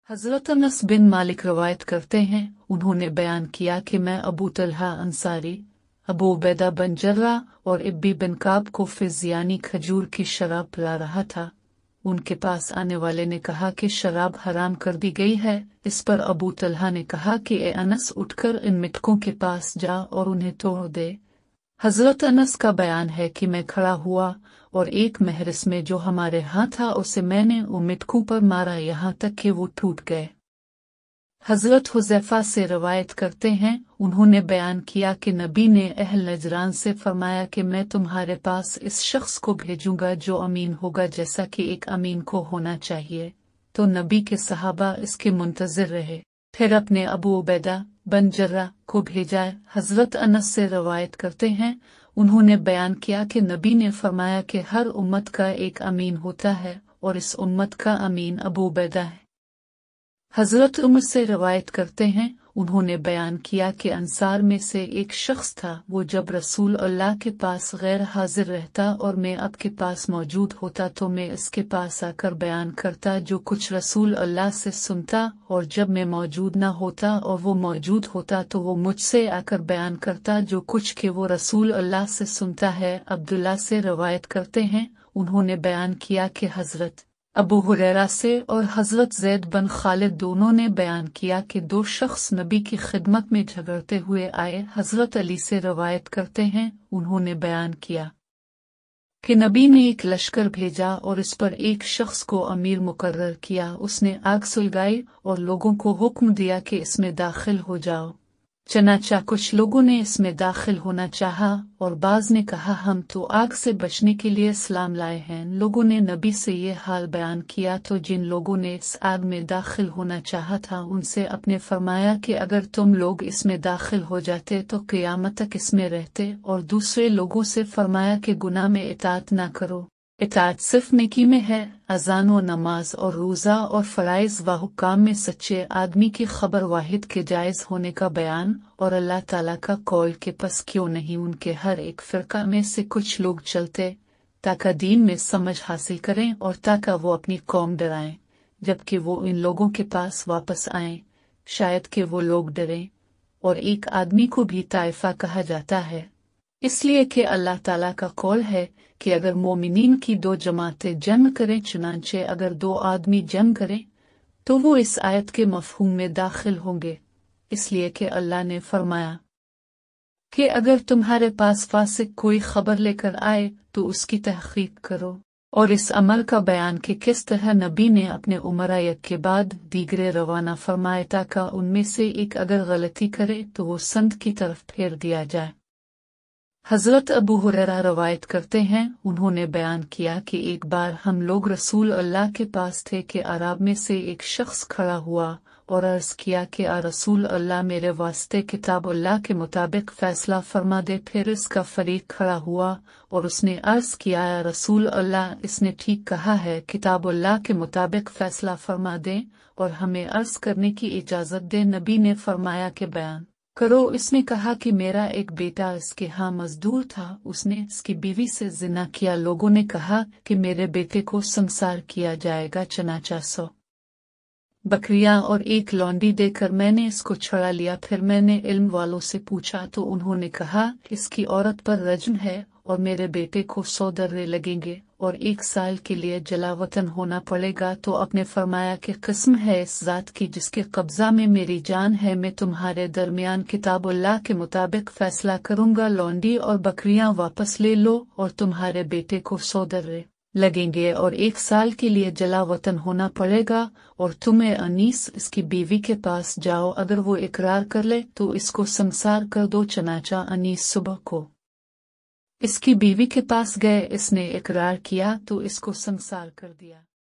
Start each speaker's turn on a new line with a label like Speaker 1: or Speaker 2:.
Speaker 1: हज़रत अनस बिन मालिक रवायत करते हैं, उन्होंने बयान किया कि मैं अबू तलहा अंसारी, अबू उबैदा बिन जर्राह और इब्बी बिन काब को फिज़ यानी खजूर की शराब पिला रहा था। उनके पास आने वाले ने कहा कि शराब हराम कर दी गई है। इस पर अबू तलहा ने कहा कि ए अनस, उठकर इन मिटकों के पास जा और उन्हें तोड़ दे। हज़रत अनस का बयान है कि मैं खड़ा हुआ और एक महरस में जो हमारे यहाँ था उसे मैंने उन मिटकों पर मारा यहाँ तक कि वो टूट गए। हज़रत हुज़ैफा से रवायत करते हैं, उन्होंने बयान किया कि नबी ने अहल नजरान से फरमाया कि मैं तुम्हारे पास इस शख्स को भेजूंगा जो अमीन होगा जैसा कि एक अमीन को होना चाहिए। तो नबी के सहाबा इसके मुंतज़िर रहे। फिर अपने अबू उबैदा बिन जर्राह को भेजा। हज़रत अनस से रवायत करते हैं, उन्होंने बयान किया कि नबी ने फरमाया कि हर उम्मत का एक अमीन होता है और इस उम्मत का अमीन अबू उबैदा है। हज़रत उमर से रवायत करते हैं, उन्होंने बयान किया कि अंसार में से एक शख्स था, वो जब रसूल अल्लाह के पास गैर हाजिर रहता और मैं आपके पास मौजूद होता तो मैं इसके पास आकर बयान करता जो कुछ रसूल अल्लाह से सुनता, और जब मैं मौजूद न होता और वो मौजूद होता तो वो मुझसे आकर बयान करता जो कुछ के वो रसूल अल्लाह से सुनता है। अब्दुल्ला से रवायत करते हैं, उन्होंने बयान किया कि हज़रत अबू हुरैरा से और हज़रत ज़ैद बिन खालिद दोनों ने बयान किया कि दो शख्स नबी की खिदमत में झगड़ते हुए आए। हज़रत अली से रवायत करते हैं, उन्होंने बयान किया कि नबी ने एक लश्कर भेजा और इस पर एक शख्स को अमीर मुकर्रर किया। उसने आग सुलगाई और लोगों को हुक्म दिया कि इसमें दाखिल हो जाओ। चनाचा कुछ लोगों ने इसमें दाखिल होना चाहा और बाज ने कहा हम तो आग से बचने के लिए इस्लाम लाए हैं। लोगों ने नबी से ये हाल बयान किया तो जिन लोगों ने इस आग में दाखिल होना चाहा था उनसे अपने फरमाया कि अगर तुम लोग इसमें दाखिल हो जाते तो क़यामत तक इसमें रहते, और दूसरे लोगों से फरमाया कि गुनाह में इताअत ना करो, इताअत सिर्फ नेकी में है। अज़ान व नमाज और रोज़ा और फ़राइज़ व हुक्काम में सच्चे आदमी की खबर वाहिद के जायज़ होने का बयान, और अल्लाह ताला का कौल के पस क्यों नहीं उनके हर एक फ़िरका में से कुछ लोग चलते ताकि दीन में समझ हासिल करें और ताकि वो अपनी कौम डराएं, जबकि वो इन लोगों के पास वापस आएं, शायद कि वो लोग डरें। और एक आदमी को भी ताइफा कहा जाता है इसलिए कि अल्लाह ताला का कौल है कि अगर मोमिनीन की दो जमातें जंग करें, चुनांचे अगर दो आदमी जंग करें तो वो इस आयत के मफ़हूम में दाखिल होंगे, इसलिए कि अल्लाह ने फरमाया कि अगर तुम्हारे पास फासिक कोई खबर लेकर आए तो उसकी तहक़ीक़ करो। और इस अमल का बयान कि किस तरह नबी ने अपने उमरायत के बाद दीगरे रवाना फरमाए ताकि उनमें से एक अगर गलती करे तो वो संत की तरफ फेर दिया जाए। हज़रत अबू हुरैरा रवायत करते हैं, उन्होंने बयान किया कि एक बार हम लोग रसूल अल्लाह के पास थे कि अरब में से एक शख्स खड़ा हुआ और अर्ज़ किया कि आ रसूल अल्लाह, मेरे वास्ते किताब अल्लाह के मुताबिक फ़ैसला फरमा दे। फिर इसका फरीक खड़ा हुआ और उसने अर्ज़ किया, या रसूल अल्लाह, इसने ठीक कहा है, किताब अल्लाह के मुताबिक फ़ैसला फरमा दें और हमें अर्ज़ करने की इजाज़त दें। नबी ने फरमाया कि बयान करो। इसने कहा कि मेरा एक बेटा इसके यहाँ मजदूर था, उसने इसकी बीवी से जिना किया। लोगों ने कहा कि मेरे बेटे को संसार किया जाएगा, चनाचा 100 बकरियां और एक लौंडी देकर मैंने इसको छुड़ा लिया। फिर मैंने इल्म वालों से पूछा तो उन्होंने कहा इसकी औरत पर रज्म है और मेरे बेटे को 100 दर्रे लगेंगे और 1 साल के लिए जलावतन होना पड़ेगा। तो आपने फरमाया कि कसम है इस ज़ात की जिसके कब्जा में मेरी जान है, मैं तुम्हारे दरमियान किताब अल्लाह के मुताबिक फैसला करूंगा, लौंडी और बकरियां वापस ले लो और तुम्हारे बेटे को 100 दर्रे लगेंगे और 1 साल के लिए जलावतन होना पड़ेगा। और तुम्हें अनीस इसकी बीवी के पास जाओ, अगर वो इकरार कर ले तो इसको संसार कर दो। चनाचा अनीस सुबह को इसकी बीवी के पास गए, इसने इकरार किया तो इसको संसार कर दिया।